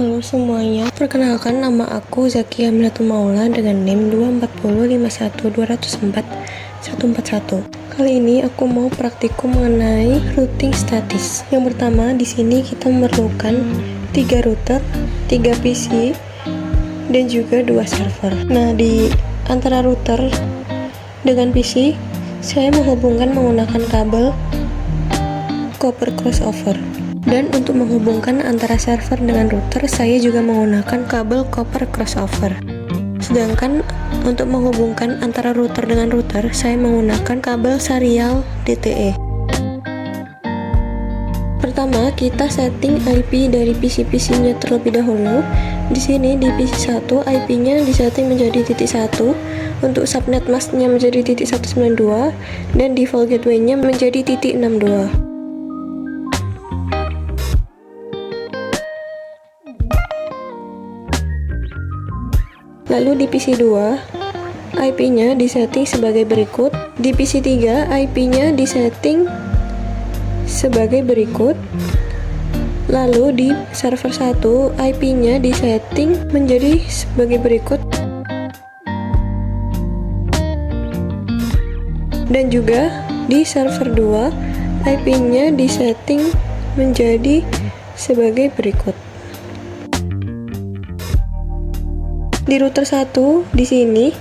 Halo semuanya, perkenalkan nama aku Zaki Aminatul Maula dengan NIM 24051204141. Kali ini aku mau praktikum mengenai routing statis. Yang pertama, di sini kita memerlukan 3 router, 3 PC, dan juga 2 server. Nah, di antara router dengan PC, saya menghubungkan menggunakan kabel copper crossover. Dan untuk menghubungkan antara server dengan router, saya juga menggunakan kabel copper crossover. Sedangkan untuk menghubungkan antara router dengan router, saya menggunakan kabel serial DTE. Pertama, kita setting IP dari PC-PC-nya terlebih dahulu. Di sini di PC1 IP-nya disetting menjadi .1, untuk subnet mask-nya menjadi .192, dan default gateway-nya menjadi .62. Lalu di PC2, IP-nya disetting sebagai berikut. Di PC3, IP-nya disetting sebagai berikut. Lalu di server 1, IP-nya disetting menjadi sebagai berikut. Dan juga di server 2, IP-nya disetting menjadi sebagai berikut. Di router 1 di sini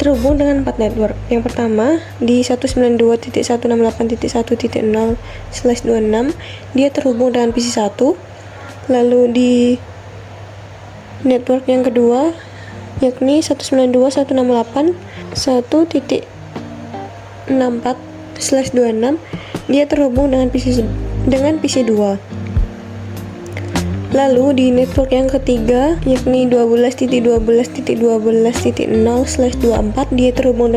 terhubung dengan 4 network. Yang pertama di 192.168.1.0/26 dia terhubung dengan PC1. Lalu di network yang kedua yakni 192.168.1.64/26 dia terhubung dengan PC2. Lalu di network yang ketiga yakni 12.12.12.0/24 dia terhubung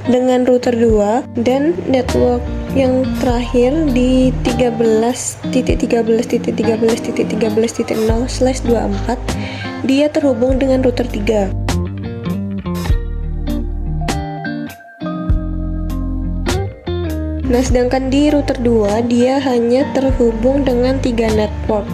dengan router 2, dan network yang terakhir di 13.13.13.13.0/24 dia terhubung dengan router 3. Nah, sedangkan di router 2 dia hanya terhubung dengan 3 network,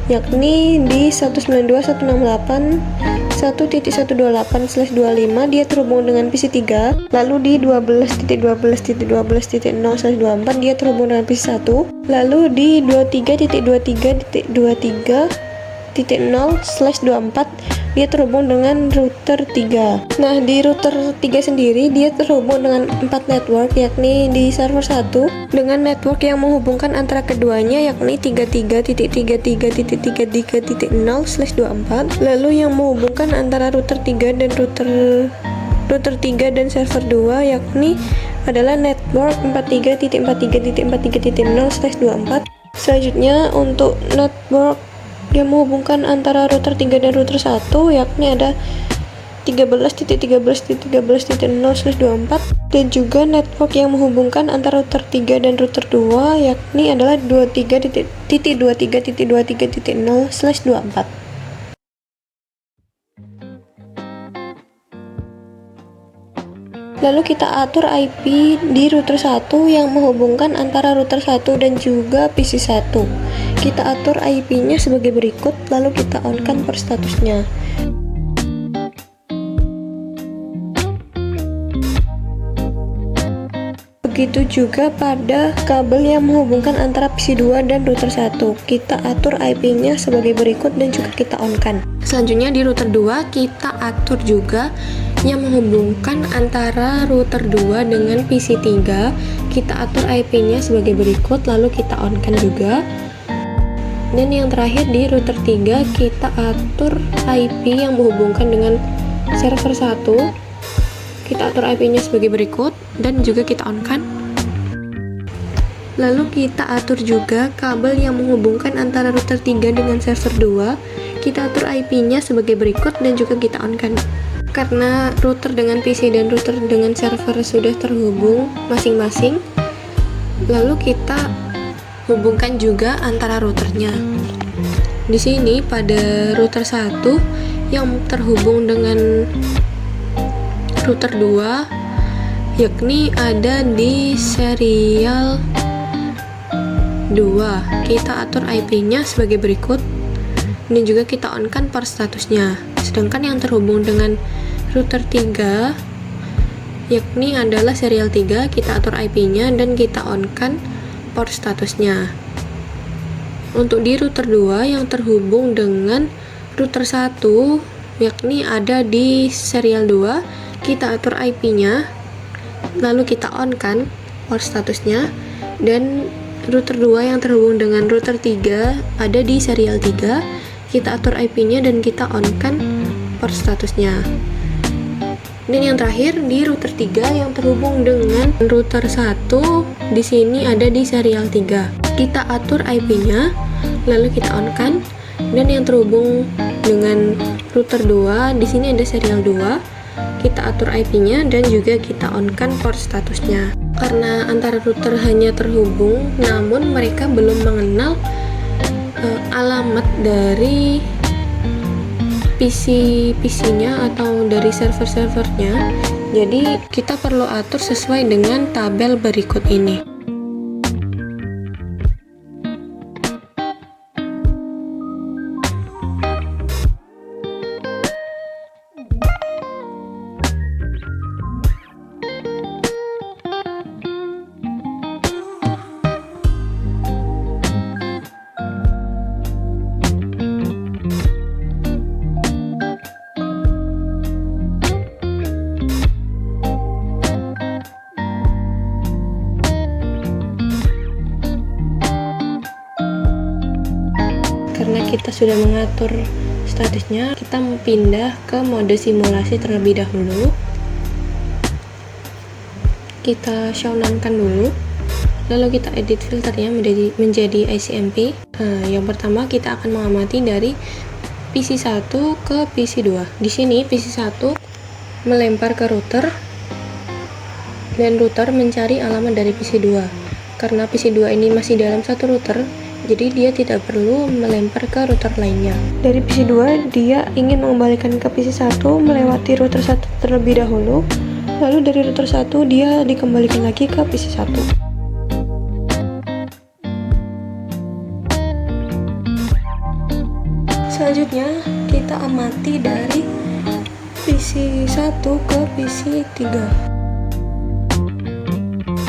yakni di 192.168.1.128/25 dia terhubung dengan PC3, lalu di 12.12.12.0/24 dia terhubung dengan PC1, lalu di 23.23.23.0/24 dia terhubung dengan router 3. Nah, di router 3 sendiri dia terhubung dengan 4 network, yakni di server 1 dengan network yang menghubungkan antara keduanya yakni 33.33.33.0/24, lalu yang menghubungkan antara router 3 dan router 3 dan server 2 yakni adalah network 43.43.43.0/24. Selanjutnya untuk network yang menghubungkan antara router 3 dan router 1 yakni ada 13.13.13.0/24, dan juga network yang menghubungkan antara router 3 dan router 2 yakni adalah 23.23.23.0/24. Lalu kita atur IP di router 1 yang menghubungkan antara router 1 dan juga PC1. Kita atur IP-nya sebagai berikut, lalu kita on-kan per statusnya. Begitu juga pada kabel yang menghubungkan antara PC2 dan router 1. Kita atur IP-nya sebagai berikut dan juga kita on-kan. Selanjutnya di router 2 kita atur juga yang menghubungkan antara router 2 dengan PC3. Kita atur IP-nya sebagai berikut, lalu kita on-kan juga. Dan yang terakhir di router 3 kita atur IP yang menghubungkan dengan server 1. Kita atur IP-nya sebagai berikut dan juga kita on-kan. Lalu kita atur juga kabel yang menghubungkan antara router 3 dengan server 2. Kita atur IP-nya sebagai berikut dan juga kita on-kan. Karena router dengan PC dan router dengan server sudah terhubung masing-masing, lalu kita hubungkan juga antara routernya. Di sini pada router 1 yang terhubung dengan router 2 yakni ada di serial 2. Kita atur IP-nya sebagai berikut. Ini juga kita on kan port statusnya. Sedangkan yang terhubung dengan router 3 yakni adalah serial 3, kita atur IP-nya dan kita on kan port statusnya. Untuk di router 2 yang terhubung dengan router 1 yakni ada di serial 2, kita atur IP-nya lalu kita on kan port statusnya. Dan router 2 yang terhubung dengan router 3 ada di serial 3, kita atur IP-nya dan kita on kan port statusnya. Dan yang terakhir di router 3 yang terhubung dengan router 1 di sini ada di serial 3. Kita atur IP-nya lalu kita on kan. Dan yang terhubung dengan router 2 di sini ada serial 2. Kita atur IP-nya dan juga kita on kan port statusnya. Karena antara router hanya terhubung namun mereka belum mengenal alamat dari PC-nya atau dari server-servernya, jadi kita perlu atur sesuai dengan tabel berikut ini. Karena kita sudah mengatur statusnya, kita pindah ke mode simulasi terlebih dahulu. Kita show none-kan dulu, lalu kita edit filternya menjadi ICMP. Yang pertama kita akan mengamati dari PC 1 ke PC 2. Di sini PC 1 melempar ke router dan router mencari alamat dari PC 2. Karena PC 2 ini masih dalam satu router, jadi dia tidak perlu melempar ke router lainnya. Dari PC 2 dia ingin mengembalikan ke PC 1 melewati router 1 terlebih dahulu, lalu dari router 1 dia dikembalikan lagi ke PC 1. Selanjutnya kita amati dari PC 1 ke PC 3.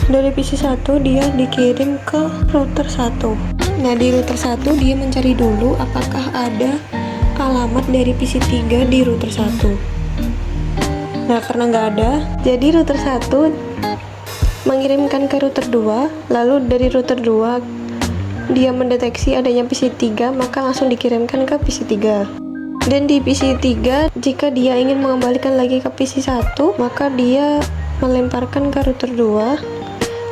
Dari PC 1 dia dikirim ke router 1. Nah, di router 1 dia mencari dulu apakah ada alamat dari PC 3 di router 1. Nah, karena nggak ada, jadi router 1 mengirimkan ke router 2, lalu dari router 2 dia mendeteksi adanya PC 3, maka langsung dikirimkan ke PC 3. Dan di PC 3, jika dia ingin mengembalikan lagi ke PC 1, maka dia melemparkan ke router 2,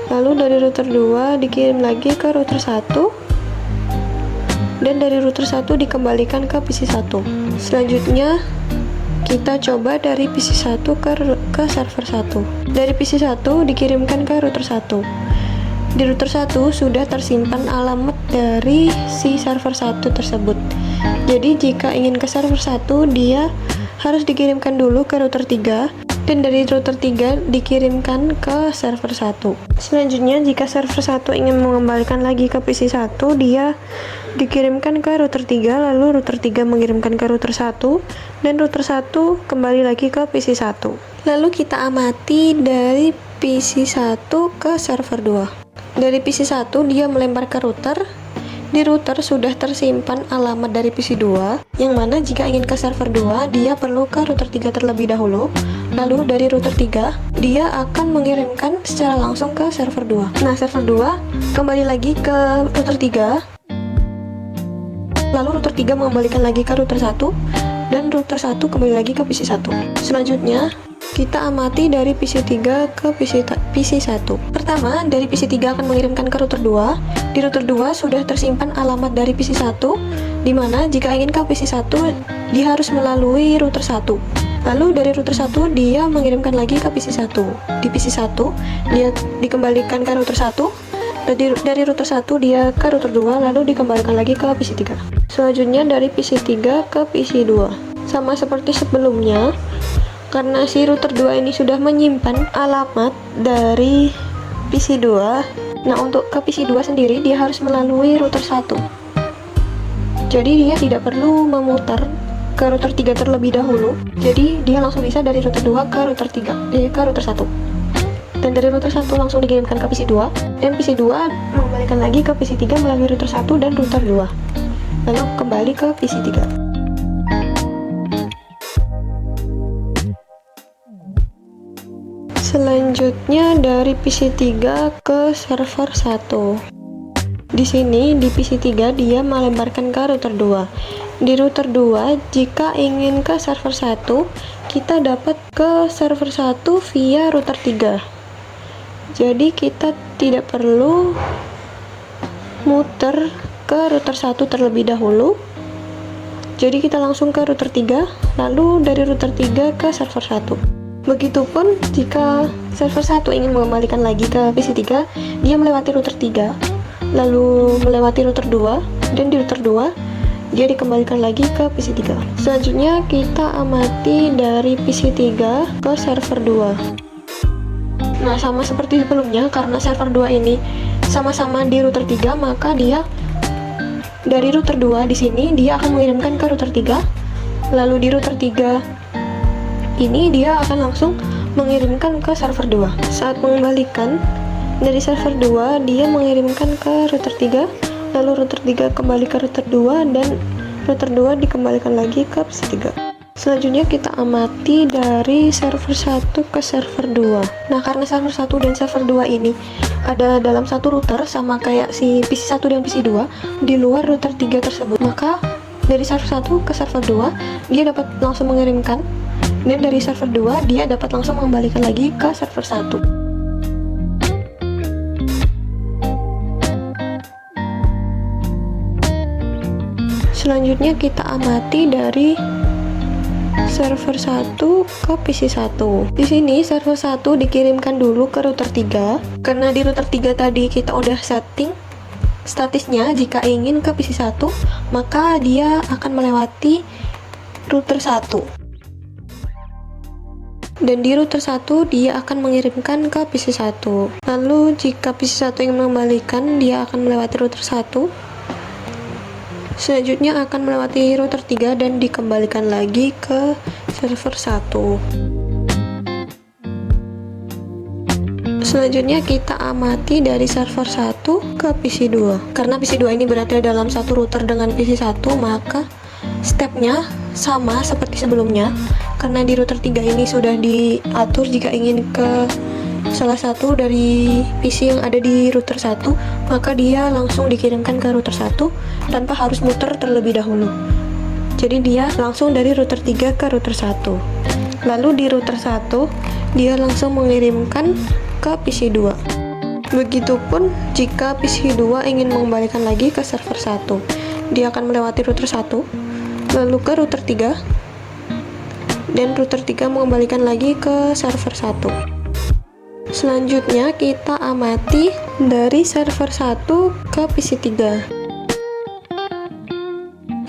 lalu dari router 2 dikirim lagi ke router 1, dan dari router 1 dikembalikan ke PC 1. Selanjutnya kita coba dari PC 1 ke server 1. Dari PC 1 dikirimkan ke router 1. Di router 1 sudah tersimpan alamat dari si server 1 tersebut. Jadi jika ingin ke server 1 dia harus dikirimkan dulu ke router 3, dan dari router 3 dikirimkan ke server 1. Selanjutnya jika server 1 ingin mengembalikan lagi ke PC 1, dia dikirimkan ke router 3, lalu router 3 mengirimkan ke router 1, dan router 1 kembali lagi ke PC 1. Lalu kita amati dari PC 1 ke server 2. Dari PC 1 dia melempar ke router. Di router sudah tersimpan alamat dari PC 2, yang mana jika ingin ke server 2 dia perlu ke router 3 terlebih dahulu. Lalu dari router 3 dia akan mengirimkan secara langsung ke server 2. Nah, server 2 kembali lagi ke router 3, lalu router 3 mengembalikan lagi ke router 1, dan router 1 kembali lagi ke PC 1. Selanjutnya kita amati dari PC 3 ke PC 1. Pertama, dari PC 3 akan mengirimkan ke router 2. Di router 2 sudah tersimpan alamat dari PC 1, dimana jika ingin ke PC 1 dia harus melalui router 1. Lalu dari router 1 dia mengirimkan lagi ke PC 1. Di PC 1 dia dikembalikan ke router 1. Dari router 1 dia ke router 2, lalu dikembalikan lagi ke PC 3. Selanjutnya dari PC 3 ke PC 2. Sama seperti sebelumnya, karena si router 2 ini sudah menyimpan alamat dari PC 2. Nah, untuk ke PC 2 sendiri dia harus melalui router 1. Jadi dia tidak perlu memutar ke router 3 terlebih dahulu. Jadi dia langsung bisa dari router 2 ke router 3, ke router 1. Dan dari router 1 langsung dikirimkan ke PC 2, dan PC 2 mengembalikan lagi ke PC 3 melalui router 1 dan router 2. Lalu kembali ke PC 3. Selanjutnya dari PC 3 ke server 1. Di sini di PC 3 dia melemparkan ke router 2. Di router 2 jika ingin ke server 1, kita dapat ke server 1 via router 3. Jadi kita tidak perlu muter ke router 1 terlebih dahulu. Jadi kita langsung ke router 3, lalu dari router 3 ke server 1. Begitupun jika server 1 ingin mengembalikan lagi ke PC 3, dia melewati router 3, lalu melewati router 2, dan di router 2 dia dikembalikan lagi ke PC 3. Selanjutnya kita amati dari PC 3 ke server 2. Nah, sama seperti sebelumnya, karena server 2 ini sama-sama di router 3, maka dia dari router 2 di sini dia akan mengirimkan ke router 3, lalu di router 3 ini dia akan langsung mengirimkan ke server 2. Saat mengembalikan dari server 2, dia mengirimkan ke router 3, lalu router 3 kembali ke router 2, dan router 2 dikembalikan lagi ke PC 3. Selanjutnya kita amati dari server 1 ke server 2. Nah, karena server 1 dan server 2 ini ada dalam satu router sama kayak si PC 1 dan PC 2 di luar router 3 tersebut, maka dari server 1 ke server 2 dia dapat langsung mengirimkan, dan dari server 2 dia dapat langsung mengembalikan lagi ke server 1. Selanjutnya kita amati dari server 1 ke PC 1. Di sini server 1 dikirimkan dulu ke router 3. Karena di router 3 tadi kita udah setting statusnya jika ingin ke PC 1, maka dia akan melewati router 1. Dan di router 1 dia akan mengirimkan ke PC 1. Lalu jika PC 1 ingin mengembalikan, dia akan melewati router 1. Selanjutnya akan melewati router 3 dan dikembalikan lagi ke server 1. Selanjutnya kita amati dari server 1 ke PC 2. Karena PC 2 ini berada dalam satu router dengan PC 1, maka stepnya sama seperti sebelumnya. Karena di router 3 ini sudah diatur jika ingin ke salah satu dari PC yang ada di router 1, maka dia langsung dikirimkan ke router 1 tanpa harus muter terlebih dahulu. Jadi dia langsung dari router 3 ke router 1. Lalu di router 1 dia langsung mengirimkan ke PC 2. Begitupun jika PC 2 ingin mengembalikan lagi ke server 1, dia akan melewati router 1, lalu ke router 3, dan router 3 mengembalikan lagi ke server 1. Selanjutnya kita amati dari server 1 ke PC 3.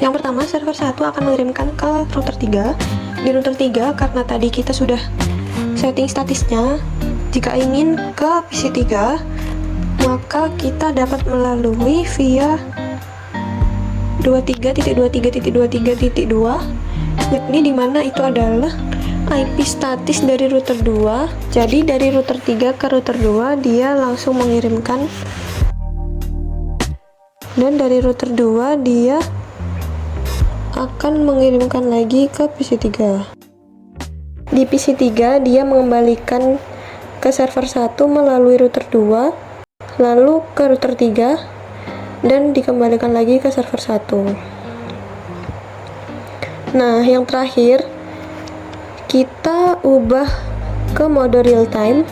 Yang pertama, server 1 akan mengirimkan ke router 3. Di router 3, karena tadi kita sudah setting statusnya, jika ingin ke PC 3, maka kita dapat melalui via 23.23.23.2, yakni dimana itu adalah IP status dari router 2. Jadi dari router 3 ke router 2 dia langsung mengirimkan, dan dari router 2 dia akan mengirimkan lagi ke PC 3. Di PC 3 dia mengembalikan ke server 1 melalui router 2, lalu ke router 3, dan dikembalikan lagi ke server 1. Nah, yang terakhir kita ubah ke mode real time,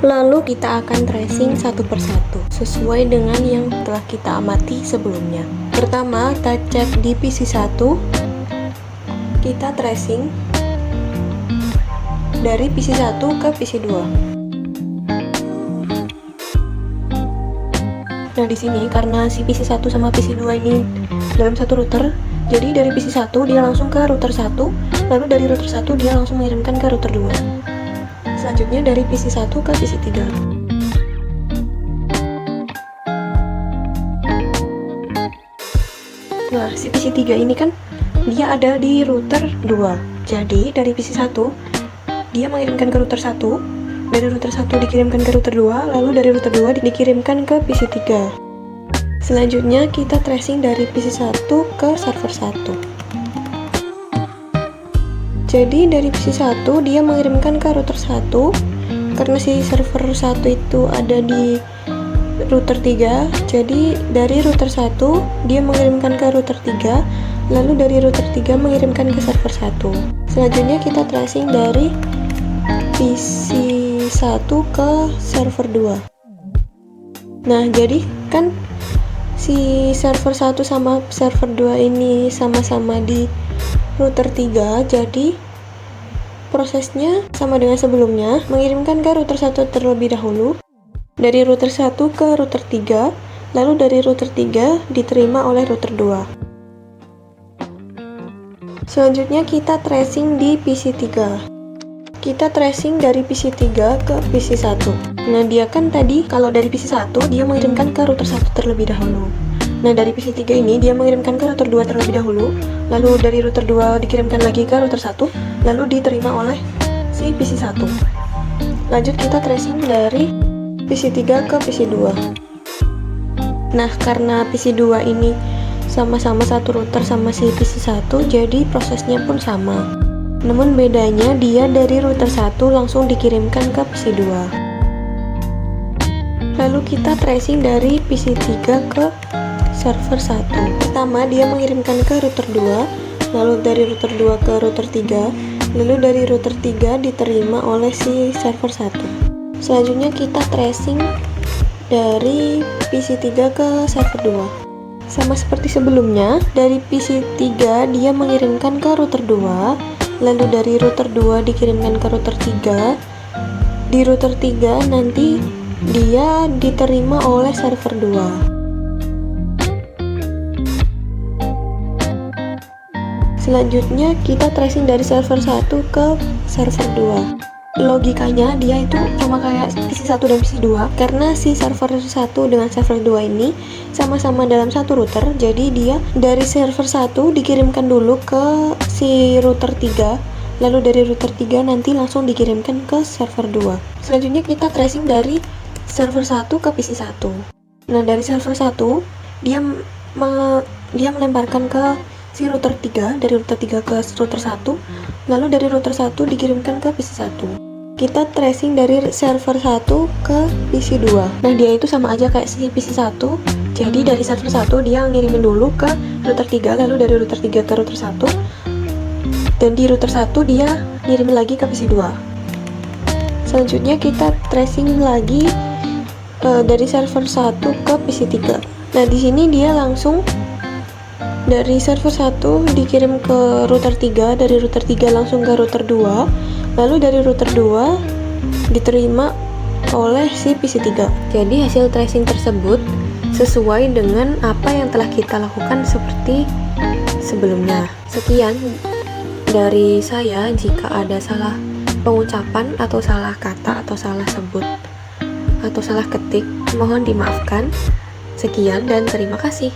lalu kita akan tracing satu persatu sesuai dengan yang telah kita amati sebelumnya. Pertama, kita cek di PC 1, kita tracing dari PC 1 ke PC 2. Nah, di sini karena si PC 1 sama PC 2 ini dalam satu router, jadi dari PC 1 dia langsung ke router 1, lalu dari router 1 dia langsung mengirimkan ke router 2. Selanjutnya dari PC 1 ke PC 3. Nah, si PC3 ini kan dia ada di router 2. Jadi dari PC1 dia mengirimkan ke router 1, dari router 1 dikirimkan ke router 2, lalu dari router 2 dikirimkan ke PC3. Selanjutnya kita tracing dari PC1 ke server 1. Jadi dari PC1 dia mengirimkan ke router 1, karena si server 1 itu ada di router 3, jadi dari router 1 dia mengirimkan ke router 3, lalu dari router 3 mengirimkan ke server 1. Selanjutnya kita tracing dari PC1 ke server 2. Nah, jadi kan si server 1 sama server 2 ini sama-sama di router 3, jadi prosesnya sama dengan sebelumnya, mengirimkan ke router 1 terlebih dahulu, dari router 1 ke router 3, lalu dari router 3 diterima oleh router 2. Selanjutnya kita tracing di PC3. Kita tracing dari PC3 ke PC1. Nah, dia kan tadi kalau dari PC1 dia mengirimkan ke router 1 terlebih dahulu. Nah, dari PC3 ini dia mengirimkan ke router 2 terlebih dahulu, lalu dari router 2 dikirimkan lagi ke router 1, lalu diterima oleh si PC1. Lanjut kita tracing dari PC3 ke PC2. Nah, karena PC2 ini sama-sama satu router sama si PC1, jadi prosesnya pun sama. Namun bedanya dia dari router 1 langsung dikirimkan ke PC2. Lalu kita tracing dari PC3 ke server 1. Pertama dia mengirimkan ke router 2, lalu dari router 2 ke router 3, lalu dari router 3 diterima oleh si server 1. Selanjutnya kita tracing dari PC3 ke server 2. Sama seperti sebelumnya, dari PC3 dia mengirimkan ke router 2, lalu dari router 2 dikirimkan ke router 3. Di router 3 nanti dia diterima oleh server 2. Selanjutnya kita tracing dari server 1 ke server 2. Logikanya dia itu sama kayak PC1 dan PC2, karena si server 1 dengan server 2 ini sama-sama dalam satu router, jadi dia dari server 1 dikirimkan dulu ke si router 3, lalu dari router 3 nanti langsung dikirimkan ke server 2. Selanjutnya kita tracing dari server 1 ke PC1. Nah, dari server 1 dia melemparkan ke si router 3, dari router 3 ke router 1, lalu dari router 1 dikirimkan ke PC1. Kita tracing dari server 1 ke PC2. Nah, dia itu sama aja kayak si PC1, jadi dari server 1 dia ngirimin dulu ke router 3, lalu dari router 3 ke router 1, dan di router 1 dia ngirimin lagi ke PC2. Selanjutnya kita tracing lagi dari server 1 ke PC3. Nah, di sini dia langsung dari server 1 dikirim ke router 3, dari router 3 langsung ke router 2, lalu dari router 2 diterima oleh si PC3. Jadi hasil tracing tersebut sesuai dengan apa yang telah kita lakukan seperti sebelumnya. Sekian dari saya, jika ada salah pengucapan atau salah kata atau salah sebut atau salah ketik, mohon dimaafkan. Sekian dan terima kasih.